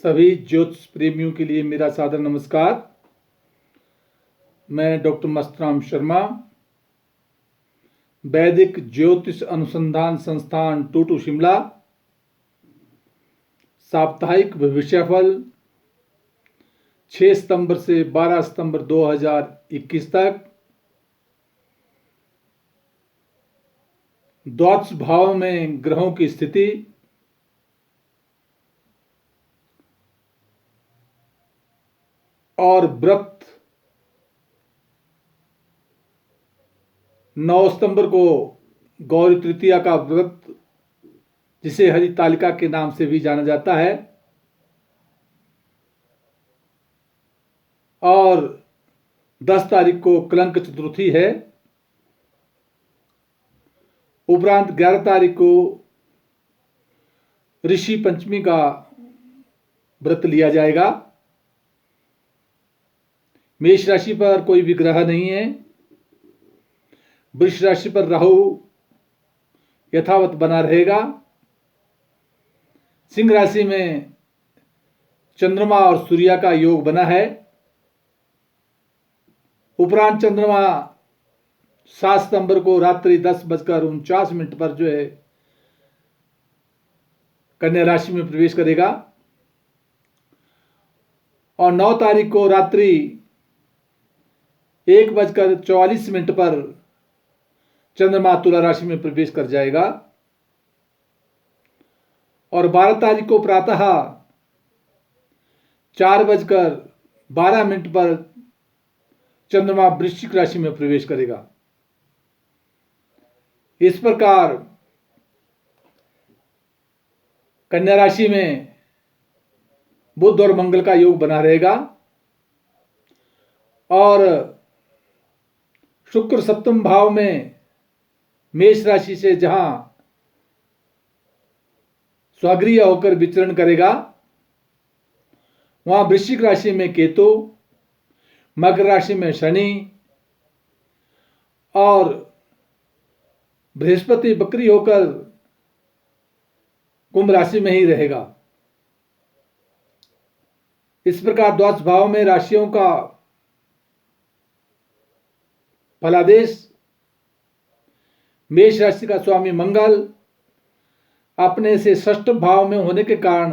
सभी ज्योतिष प्रेमियों के लिए मेरा सादर नमस्कार। मैं डॉक्टर मस्तराम शर्मा, वैदिक ज्योतिष अनुसंधान संस्थान टूटू शिमला, साप्ताहिक भविष्यफल 6 सितंबर से 12 सितंबर 2021 तक, द्वादश भाव में ग्रहों की स्थिति, और व्रत 9 सितंबर को गौरी तृतीया का व्रत, जिसे हरितालिका के नाम से भी जाना जाता है, और 10 तारीख को कलंक चतुर्थी है। उपरांत 11 तारीख को ऋषि पंचमी का व्रत लिया जाएगा। मेष राशि पर कोई भी ग्रह नहीं है। वृष राशि पर राहु यथावत बना रहेगा। सिंह राशि में चंद्रमा और सूर्य का योग बना है। उपरांत चंद्रमा 7 सितंबर को रात्रि 10:49 पर जो है कन्या राशि में प्रवेश करेगा, और 9 तारीख को रात्रि 1:44 पर चंद्रमा तुला राशि में प्रवेश कर जाएगा, और 12 तारीख को प्रातः 4:12 पर चंद्रमा वृश्चिक राशि में प्रवेश करेगा। इस प्रकार कन्या राशि में बुध और मंगल का योग बना रहेगा, और शुक्र सप्तम भाव में मेष राशि से जहां स्वगृह होकर विचरण करेगा, वहां वृश्चिक राशि में केतु, मकर राशि में शनि, और बृहस्पति बकरी होकर कुंभ राशि में ही रहेगा। इस प्रकार द्वादश भाव में राशियों का फलादेश मेष राशि का स्वामी मंगल अपने से षष्ठ भाव में होने के कारण,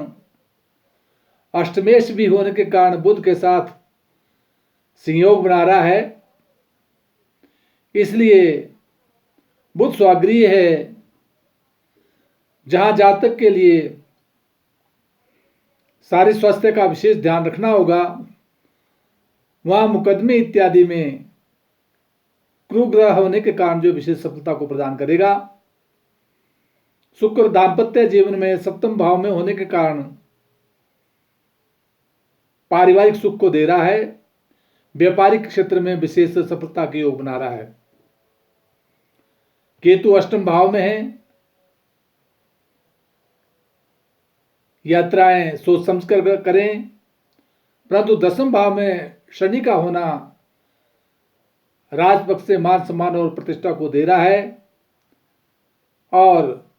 अष्टमेश भी होने के कारण बुध के साथ संयोग बना रहा है। इसलिए बुध स्वागृह है, जहां जातक के लिए शारीरिक स्वास्थ्य का विशेष ध्यान रखना होगा, वहां मुकदमे इत्यादि में क्रूग्रह होने के कारण जो विशेष सफलता को प्रदान करेगा। शुक्र दाम्पत्य जीवन में सप्तम भाव में होने के कारण पारिवारिक सुख को दे रहा है। व्यापारिक क्षेत्र में विशेष सफलता के योग बना रहा है। केतु अष्टम भाव में है। यात्राएं सोच समझ कर करें, परंतु दसम भाव में शनि का होना राजपक्ष से मान सम्मान और प्रतिष्ठा को दे रहा है, और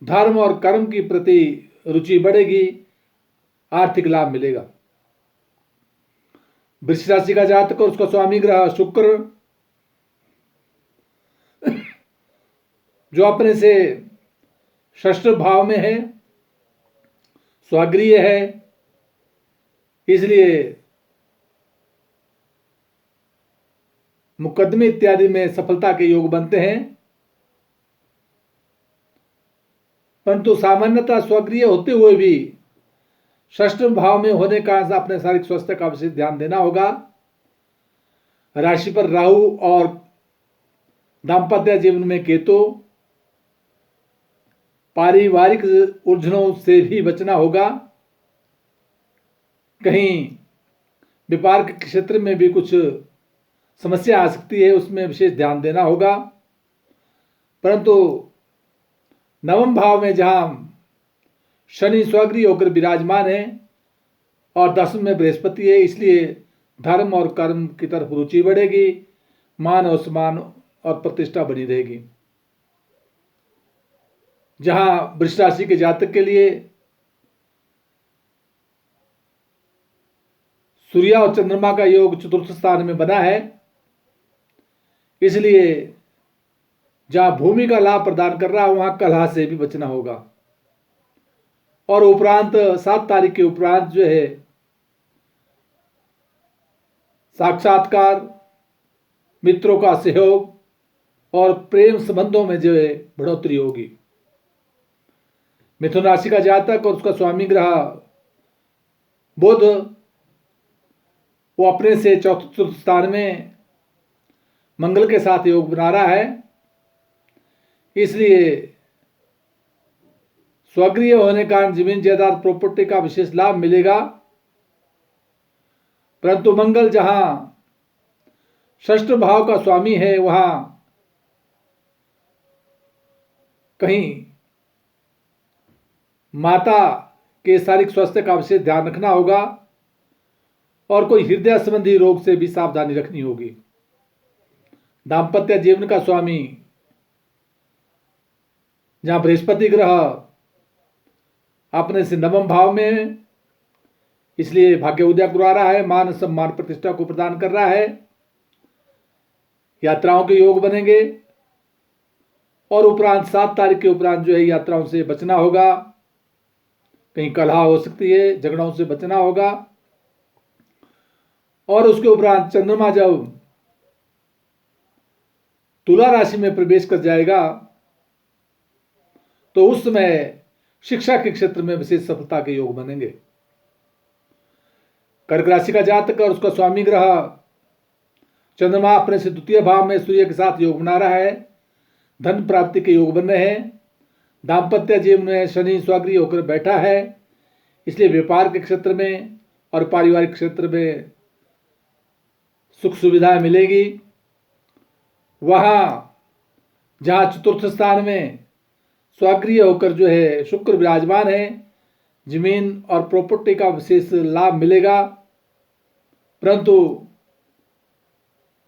धर्म और कर्म की प्रति रुचि बढ़ेगी, आर्थिक लाभ मिलेगा। वृश्चिक राशि का जातक और उसका स्वामी ग्रह शुक्र, जो अपने से षष्ठ भाव में है, स्वगृह है, इसलिए मुकदमे इत्यादि में सफलता के योग बनते हैं। परंतु सामान्यतः स्वगृह होते हुए भी षष्ठ भाव में होने का अपने शारीरिक स्वास्थ्य का विशेष ध्यान देना होगा। राशि पर राहु और दाम्पत्य जीवन में केतु, पारिवारिक उलझनों से भी बचना होगा। कहीं व्यापार के क्षेत्र में भी कुछ समस्या आ सकती है, उसमें विशेष ध्यान देना होगा। परंतु नवम भाव में जहां शनि स्वगृह होकर विराजमान है और दसम में बृहस्पति है, इसलिए धर्म और कर्म की तरफ रुचि बढ़ेगी, मान और सम्मान और प्रतिष्ठा बनी रहेगी। जहां वृष राशि के जातक के लिए सूर्य और चंद्रमा का योग चतुर्थ स्थान में बना है, इसलिए जहां भूमि का लाभ प्रदान कर रहा है वहां कलह से भी बचना होगा। और उपरांत 7 तारीख के उपरांत जो है साक्षात्कार, मित्रों का सहयोग और प्रेम संबंधों में जो है बढ़ोतरी होगी। मिथुन राशि का जातक और उसका स्वामी ग्रह बुध, वो अपने से चतुर्थ स्थान में मंगल के साथ योग बना रहा है, इसलिए स्वगृह होने के कारण जमीन जायदाद प्रॉपर्टी का विशेष लाभ मिलेगा। परंतु मंगल जहां षष्ठ भाव का स्वामी है वहां कहीं माता के शारीरिक स्वास्थ्य का विशेष ध्यान रखना होगा और कोई हृदय संबंधी रोग से भी सावधानी रखनी होगी। दाम्पत्य जीवन का स्वामी जहां बृहस्पति ग्रह अपने से नवम भाव में, इसलिए भाग्य उदय करवा रहा है, मान सम्मान प्रतिष्ठा को प्रदान कर रहा है। यात्राओं के योग बनेंगे और उपरांत 7 तारीख के उपरांत जो है यात्राओं से बचना होगा, कहीं कलह हो सकती है, झगड़ों से बचना होगा। और उसके उपरांत चंद्रमा जब तुला राशि में प्रवेश कर जाएगा तो उस समय शिक्षा के क्षेत्र में विशेष सफलता के योग बनेंगे। कर्क राशि का जातक और उसका स्वामी ग्रह चंद्रमा अपने से द्वितीय भाव में सूर्य के साथ योग बना रहा है, धन प्राप्ति के योग बन रहे हैं। दाम्पत्य जीवन में शनि स्वगृह होकर बैठा है, इसलिए व्यापार के क्षेत्र में और पारिवारिक क्षेत्र में सुख सुविधाएं मिलेगी। वहां जहां चतुर्थ स्थान में स्वगृह होकर जो है शुक्र विराजमान है, जमीन और प्रॉपर्टी का विशेष लाभ मिलेगा। परंतु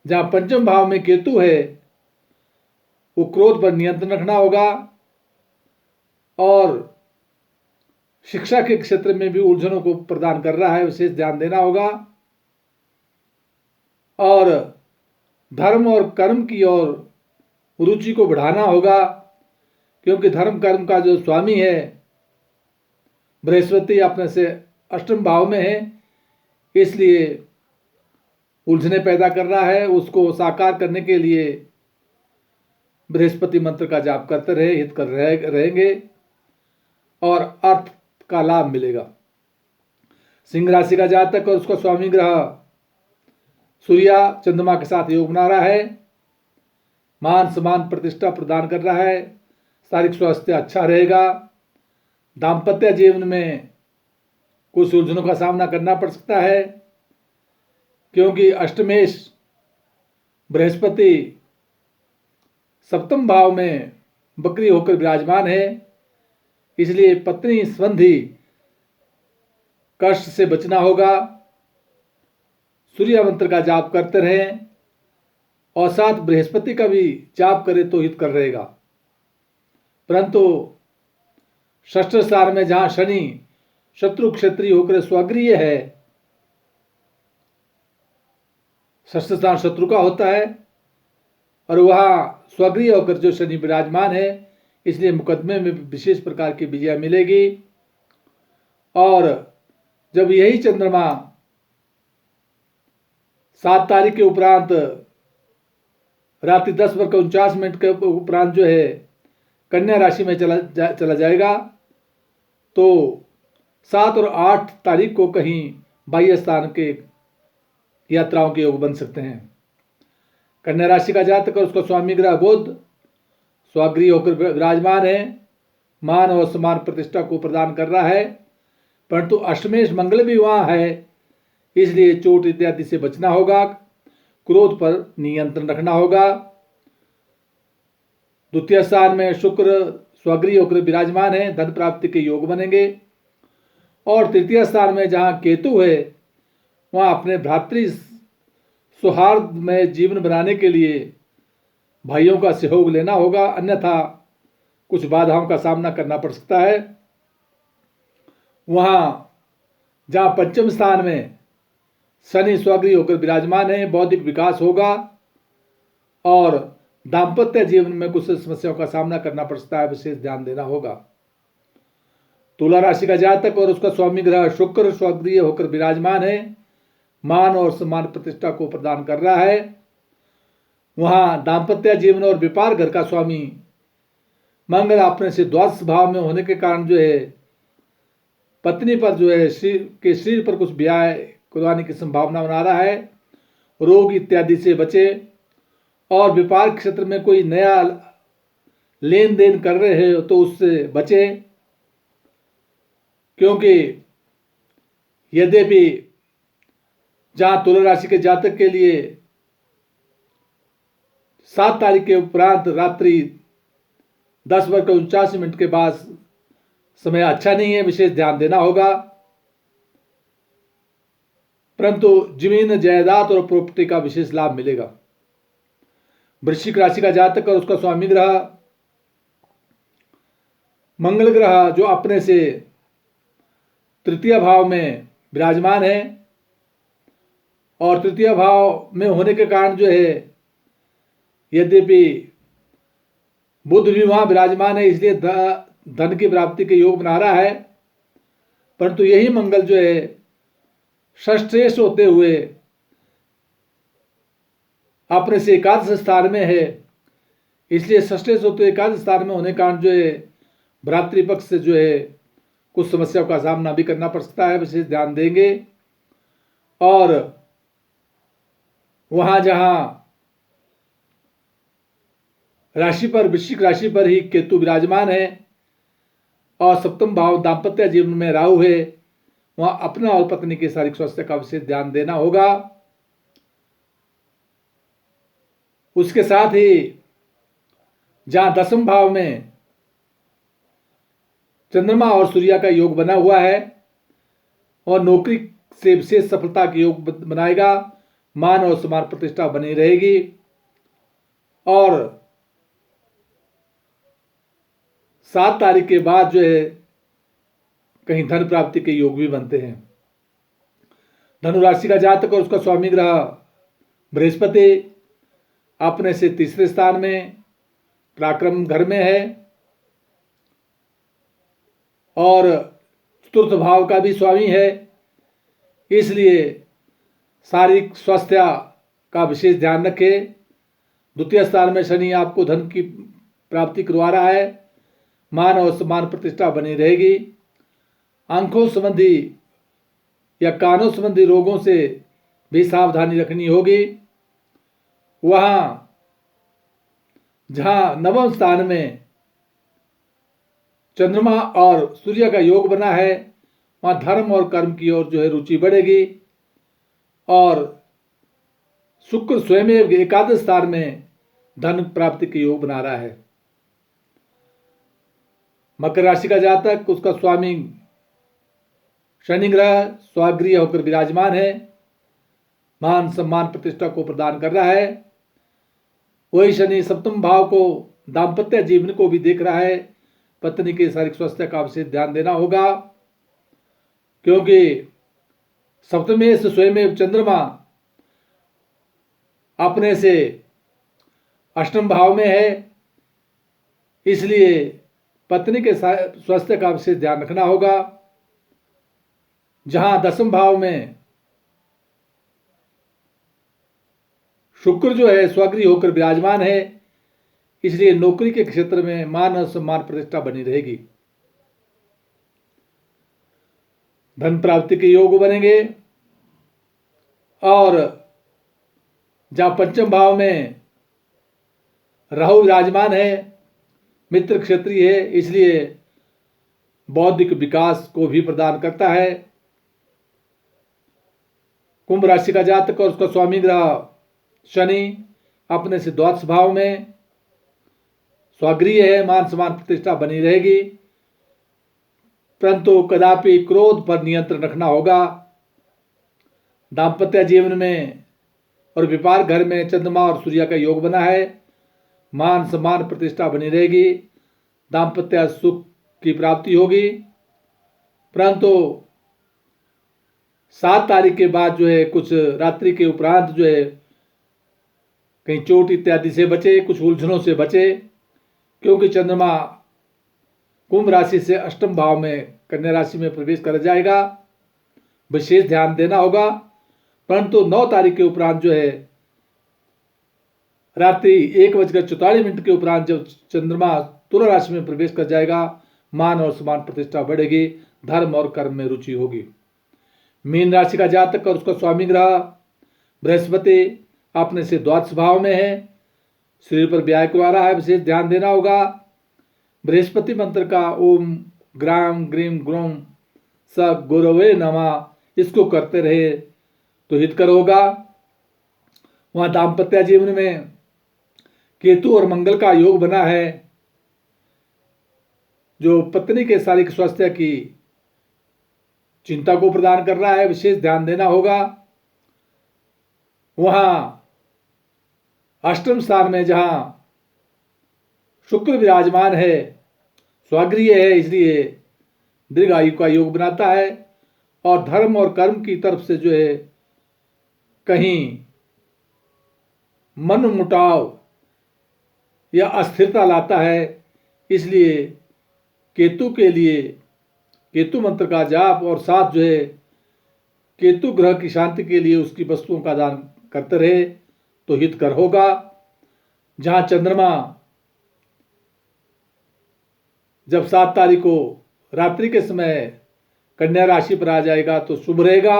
जहां पंचम भाव में केतु है वो क्रोध पर नियंत्रण रखना होगा और शिक्षा के क्षेत्र में भी उलझनों को प्रदान कर रहा है, विशेष ध्यान देना होगा। और धर्म और कर्म की ओर रुचि को बढ़ाना होगा, क्योंकि धर्म कर्म का जो स्वामी है बृहस्पति अपने से अष्टम भाव में है, इसलिए उलझने पैदा कर रहा है। उसको साकार करने के लिए बृहस्पति मंत्र का जाप करते रहे, हित कर रहेंगे और अर्थ का लाभ मिलेगा। सिंह राशि का जातक और उसका स्वामी ग्रह सूर्य चंद्रमा के साथ योग बना रहा है, मान सम्मान प्रतिष्ठा प्रदान कर रहा है, शारीरिक स्वास्थ्य अच्छा रहेगा। दाम्पत्य जीवन में कुछ उलझनों का सामना करना पड़ सकता है, क्योंकि अष्टमेश बृहस्पति सप्तम भाव में बकरी होकर विराजमान है, इसलिए पत्नी संबंधी कष्ट से बचना होगा। सूर्य मंत्र का जाप करते रहें और साथ बृहस्पति का भी जाप करें तो हित कर रहेगा। परंतु षष्ठ स्थान में जहां शनि शत्रु क्षेत्रीय होकर स्वगृह है, षष्ठ स्थान शत्रु का होता है और वहां स्वगृह होकर जो शनि विराजमान है, इसलिए मुकदमे में विशेष प्रकार की विजय मिलेगी। और जब यही चंद्रमा 7 तारीख के उपरांत रात्रि 10:49 के उपरांत जो है कन्या राशि में चला जाएगा, तो 7 और 8 तारीख को कहीं बाह्य स्थान के यात्राओं के योग बन सकते हैं। कन्या राशि का जातक और उसका स्वामी ग्रह बुध स्वगृह होकर विराजमान है, मान और सम्मान प्रतिष्ठा को प्रदान कर रहा है। परंतु अष्टमेश मंगल भी वहां है, इसलिए चोट इत्यादि से बचना होगा, क्रोध पर नियंत्रण रखना होगा। द्वितीय स्थान में शुक्र स्वगृह होकर विराजमान है, धन प्राप्ति के योग बनेंगे। और तृतीय स्थान में जहां केतु है वहां अपने भ्रातृ सौहार्द में जीवन बनाने के लिए भाइयों का सहयोग लेना होगा, अन्यथा कुछ बाधाओं का सामना करना पड़ सकता है। वहां जहां पंचम स्थान में शनि स्वगृही होकर विराजमान है, बौद्धिक विकास होगा और दाम्पत्य जीवन में कुछ समस्याओं का सामना करना पड़ सकता है, विशेष ध्यान देना होगा। तुला राशि का जातक और उसका स्वामी ग्रह शुक्र स्वगृही होकर विराजमान है, मान और सम्मान प्रतिष्ठा को प्रदान कर रहा है। वहां दाम्पत्य जीवन और व्यापार घर का स्वामी मंगल अपने से द्वादश भाव में होने के कारण जो है पत्नी पर जो है शरीर पर कुछ व्याय करवाने की संभावना बना रहा है। रोग इत्यादि से बचे और व्यापार क्षेत्र में कोई नया लेन देन कर रहे हो तो उससे बचे, क्योंकि यद्यपि जहां तुला राशि के जातक के लिए 7 तारीख के उपरांत रात्रि 10:49 के बाद समय अच्छा नहीं है, विशेष ध्यान देना होगा। परंतु जमीन जायदाद और प्रॉपर्टी का विशेष लाभ मिलेगा। वृश्चिक राशि का जातक और उसका स्वामी ग्रह मंगल ग्रह जो अपने से तृतीय भाव में विराजमान है और तृतीय भाव में होने के कारण जो है यद्यपि बुध भी वहां विराजमान है, इसलिए धन की प्राप्ति के योग बना रहा है, परंतु यही मंगल जो है षष्ठेश होते हुए अपने से एकादश स्थान में है, इसलिए षष्ठेश होते एकादश स्थान में होने के कारण जो है भ्रातृपक्ष से जो है कुछ समस्याओं का सामना भी करना पड़ सकता है, विशेष ध्यान देंगे। और वहां जहां राशि पर वृश्चिक राशि पर ही केतु विराजमान है और सप्तम भाव दाम्पत्य जीवन में राहु है, वहां अपना और पत्नी के शारीरिक स्वास्थ्य का विशेष ध्यान देना होगा। उसके साथ ही जहां दसम भाव में चंद्रमा और सूर्य का योग बना हुआ है और नौकरी से विशेष सफलता के योग बनाएगा, मान और सम्मान प्रतिष्ठा बनी रहेगी। और 7 तारीख के बाद जो है कहीं धन प्राप्ति के योग भी बनते हैं। धनु राशि का जातक और उसका स्वामी ग्रह बृहस्पति अपने से तीसरे स्थान में पराक्रम घर में है और चतुर्थ भाव का भी स्वामी है, इसलिए शारीरिक स्वास्थ्य का विशेष ध्यान रखें। द्वितीय स्थान में शनि आपको धन की प्राप्ति करवा रहा है, मान और सम्मान प्रतिष्ठा बनी रहेगी। आंखों संबंधी या कानों संबंधी रोगों से भी सावधानी रखनी होगी। वहां जहां नवम स्थान में चंद्रमा और सूर्य का योग बना है, वहां धर्म और कर्म की ओर जो है रुचि बढ़ेगी। और शुक्र स्वयं एकादश स्थान में धन प्राप्ति के योग बना रहा है। मकर राशि का जातक उसका स्वामी शनि ग्रह स्वगृही होकर विराजमान है, मान सम्मान प्रतिष्ठा को प्रदान कर रहा है। वही शनि सप्तम भाव को दाम्पत्य जीवन को भी देख रहा है, पत्नी के शारीरिक स्वास्थ्य का विशेष ध्यान देना होगा, क्योंकि सप्तमेश स्वयं चंद्रमा अपने से अष्टम भाव में है, इसलिए पत्नी के स्वास्थ्य का विशेष ध्यान रखना होगा। जहां दसम भाव में शुक्र जो है स्वगृही होकर विराजमान है, इसलिए नौकरी के क्षेत्र में मान और सम्मान प्रतिष्ठा बनी रहेगी। धन प्राप्ति के योग बनेंगे। और जहां पंचम भाव में राहु विराजमान है, मित्र क्षेत्रीय है, इसलिए बौद्धिक विकास को भी प्रदान करता है। कुंभ राशि का जातक और उसका स्वामी ग्रह शनि अपने से द्वादश भाव में स्वगृही है, मान सम्मान प्रतिष्ठा बनी रहेगी, परंतु कदापि क्रोध पर नियंत्रण रखना होगा। दाम्पत्य जीवन में और व्यापार घर में चंद्रमा और सूर्य का योग बना है, मान सम्मान प्रतिष्ठा बनी रहेगी, दाम्पत्य सुख की प्राप्ति होगी, परंतु 7 तारीख के बाद जो है कुछ रात्रि के उपरांत जो है कहीं चोट इत्यादि से बचे, कुछ उलझनों से बचे, क्योंकि चंद्रमा कुंभ राशि से अष्टम भाव में कन्या राशि में प्रवेश कर जाएगा। विशेष ध्यान देना होगा। परंतु 9 तारीख के उपरांत जो है रात्रि 1:44 के उपरांत जब चंद्रमा तुला राशि में प्रवेश कर जाएगा, मान और सम्मान प्रतिष्ठा बढ़ेगी, धर्म और कर्म में रुचि होगी। मीन राशि का जातक और उसका स्वामी ग्रह बृहस्पति अपने से द्वादश भाव में है, शरीर पर व्याय करवा रहा है, विशेष ध्यान देना होगा। बृहस्पति मंत्र का ओम ग्राम ग्रीम ग्रोम स गुरवे नमः, इसको करते रहे तो हितकर होगा। वहाँ दाम्पत्य जीवन में केतु और मंगल का योग बना है, जो पत्नी के शारीरिक स्वास्थ्य की चिंता को प्रदान कर रहा है, विशेष ध्यान देना होगा। वहाँ अष्टम स्थान में जहाँ शुक्र विराजमान है, स्वागृह है, इसलिए दीर्घ आयु का योग बनाता है और धर्म और कर्म की तरफ से जो है कहीं मन मुटाव या अस्थिरता लाता है। इसलिए केतु के लिए केतु मंत्र का जाप और साथ जो है केतु ग्रह की शांति के लिए उसकी वस्तुओं का दान करते रहे तो हितकर होगा। जहां चंद्रमा जब 7 तारीख को रात्रि के समय कन्या राशि पर आ जाएगा तो शुभ रहेगा,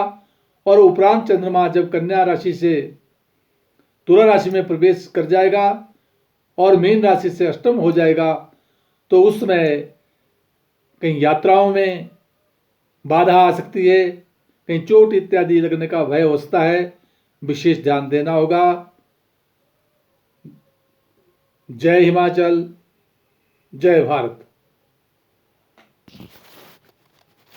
और उपरांत चंद्रमा जब कन्या राशि से तुला राशि में प्रवेश कर जाएगा और मीन राशि से अष्टम हो जाएगा तो उस समय कहीं यात्राओं में बाधा आ सकती है, कहीं चोट इत्यादि लगने का भय होता है, विशेष ध्यान देना होगा। जय हिमाचल, जय भारत।